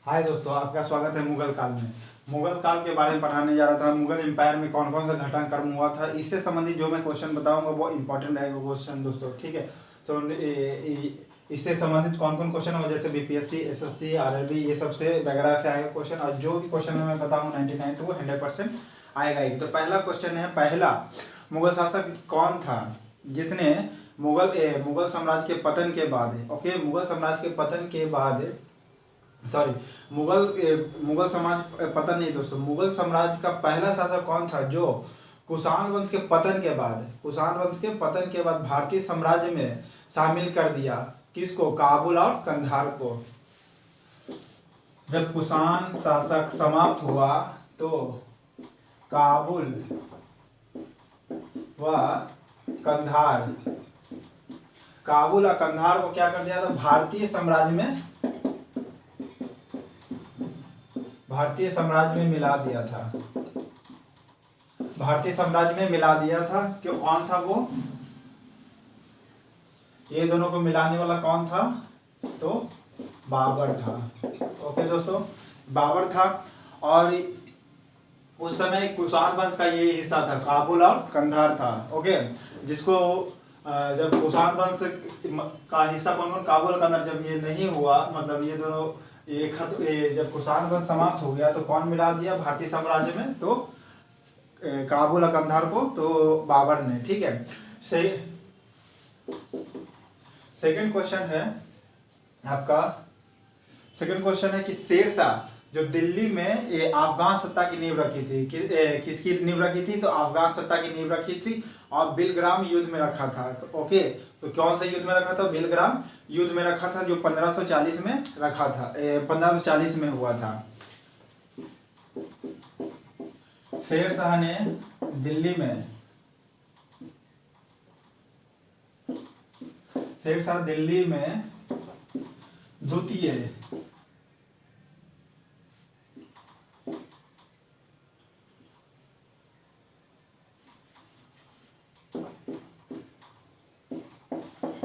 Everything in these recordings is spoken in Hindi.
हाय दोस्तों, आपका स्वागत है मुगल काल में। मुगल काल के बारे में पढ़ाने जा रहा था। मुगल एम्पायर में कौन कौन सा घटनाक्रम हुआ था, इससे संबंधित जो मैं क्वेश्चन बताऊंगा वो इंपॉर्टेंट रहेगा क्वेश्चन दोस्तों, ठीक है। तो इससे संबंधित कौन कौन क्वेश्चन होगा, जैसे बीपीएससी, एसएससी, आरआरबी, ये सबसे वगैरह से आएगा क्वेश्चन। और जो भी क्वेश्चन मैं बताऊंगा 99 टू 100% आएगा ही। तो पहला क्वेश्चन है, पहला मुगल शासक कौन था जिसने मुगल साम्राज्य के पतन के बाद, ओके, मुगल साम्राज्य के पतन के बाद, सॉरी, मुगल समाज पतन नहीं दोस्तों, मुगल साम्राज्य का पहला शासक कौन था जो कुषाण वंश के पतन के बाद, कुषाण वंश के पतन के बाद भारतीय साम्राज्य में शामिल कर दिया किसको? काबुल और कंधार को। जब कुषाण शासक समाप्त हुआ तो काबुल व कंधार, काबुल और कंधार को क्या कर दिया था? भारतीय साम्राज्य में मिला दिया था। भारतीय साम्राज्य में मिला दिया था। क्यों? कौन था वो? ये दोनों को मिलाने वाला कौन था? तो बाबर था। ओके दोस्तों, बाबर था। और उस समय कुषाण वंश का ये हिस्सा था, काबुल और कंधार था। ओके, जिसको जब कुषाण वंश का हिस्सा कौन कौन? काबुल और कंधार। जब ये नहीं हुआ, मतलब ये दोनों जब कुषाण वंश समाप्त हो गया तो कौन मिला दिया भारतीय साम्राज्य में? तो काबुल और कंधार को तो बाबर ने, ठीक है। सेकंड क्वेश्चन है आपका, सेकंड क्वेश्चन है कि शेरशाह जो दिल्ली में ये अफगान सत्ता की नींव रखी थी, किसकी नींव रखी थी? तो अफगान सत्ता की नींव रखी थी और बिलग्राम युद्ध में रखा था। ओके, तो कौन सा युद्ध में रखा था? बिलग्राम युद्ध में रखा था, जो 1540 में रखा था, 1540 में हुआ था। शेरशाह ने दिल्ली में, शेरशाह दिल्ली में द्वितीय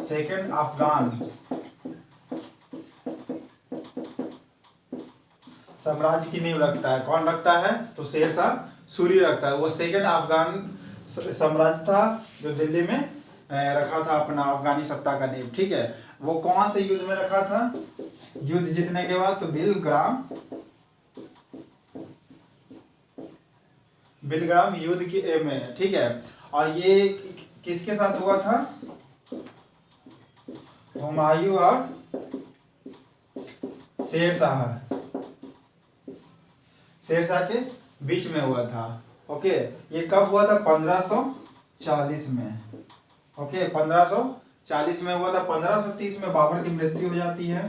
सेकंड अफगान साम्राज्य की नींव रखता है। कौन रखता है? तो शेरशाह सूरी रखता है। वो सेकंड अफगान साम्राज्य था जो दिल्ली में रखा था अपना अफगानी सत्ता का नींव, ठीक है। वो कौन से युद्ध में रखा था? युद्ध जीतने के बाद, तो बिलग्राम युद्ध के में, ठीक है। और ये किसके साथ हुआ था? हुमायूं और शेरशाह, शेरशाह के बीच में हुआ था। ओके, ये कब हुआ था? 1540 में। ओके, 1540 में हुआ था। 1530 में बाबर की मृत्यु हो जाती है।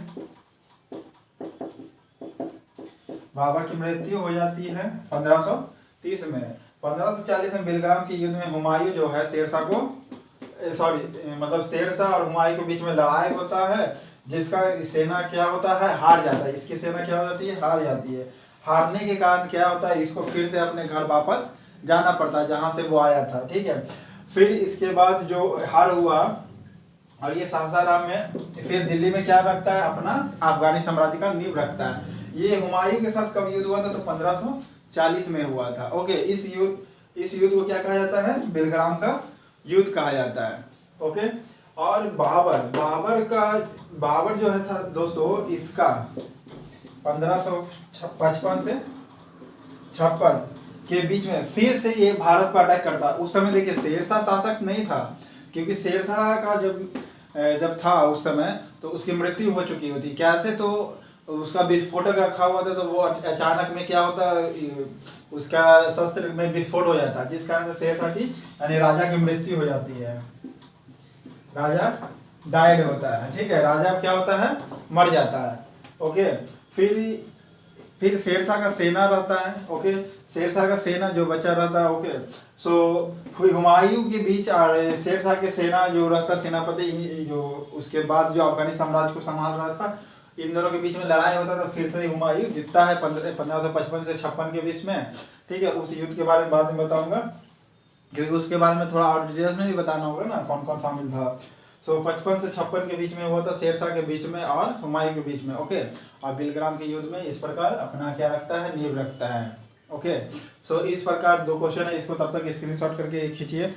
बाबर की मृत्यु हो जाती है 1530 में। 1540 में बिलग्राम के युद्ध में हुमायूं जो है शेरशाह को, मतलब शेरशाह और हुमायूं के बीच में लड़ाई होता है, जिसका सेना क्या होता है? हार जाता है। इसकी सेना क्या हो जाती है? हार जाती है। हारने के कारण क्या होता है? इसको फिर से अपने घर वापस जाना पड़ता है जहां से वो आया था, ठीक है। फिर इसके बाद जो हार हुआ, और ये सासाराम में फिर दिल्ली में क्या रखता है? अपना अफगानी साम्राज्य का नींव रखता है। ये हुमायूं के साथ कब युद्ध हुआ था? तो 1540 में हुआ था। ओके, इस युद्ध को क्या कहा जाता है? बिलग्राम का युद्ध कहा जाता है। ओके, और बाबर जो है था दोस्तों, इसका 1555 से 56 के बीच में फिर से ये भारत पर अटैक करता। उस समय देखिए शेरशाह शासक नहीं था, क्योंकि शेरशाह का जब था उस समय तो उसकी मृत्यु हो चुकी होती। कैसे? तो उसका विस्फोटक रखा हुआ था, तो वो अचानक में क्या होता, उसका शस्त्र में विस्फोट हो जाता, जिस कारण से शेरशाह की यानी राजा की मृत्यु हो जाती है। राजा डाइड होता है, ठीक है। राजा क्या होता है? मर जाता है। ओके, फिर शेरशाह का सेना रहता है। ओके, शेरशाह का सेना जो बचा रहता है। ओके, सो हुमायूं के बीच और शेरशाह के सेना जो रहता, सेनापति जो उसके बाद जो अफगानी साम्राज्य को संभाल रहा था, इन दोनों के बीच में लड़ाई होता था। फिर से हुमायूं जीतता है 1555 से 56 के बीच में, ठीक है। उस युद्ध के बारे में बाद में बताऊंगा, क्योंकि उसके बारे में थोड़ा और डिटेल्स में भी बताना होगा ना, कौन कौन शामिल था। सो 55 से 56 के बीच में हुआ था, शेरशाह के बीच में और हुमायूं के बीच में। ओके, और बिलग्राम के युद्ध में इस प्रकार अपना क्या रखता है, नींव रखता है। ओके, सो इस प्रकार 2 क्वेश्चन है, इसको तब तक स्क्रीनशॉट करके खींचिए।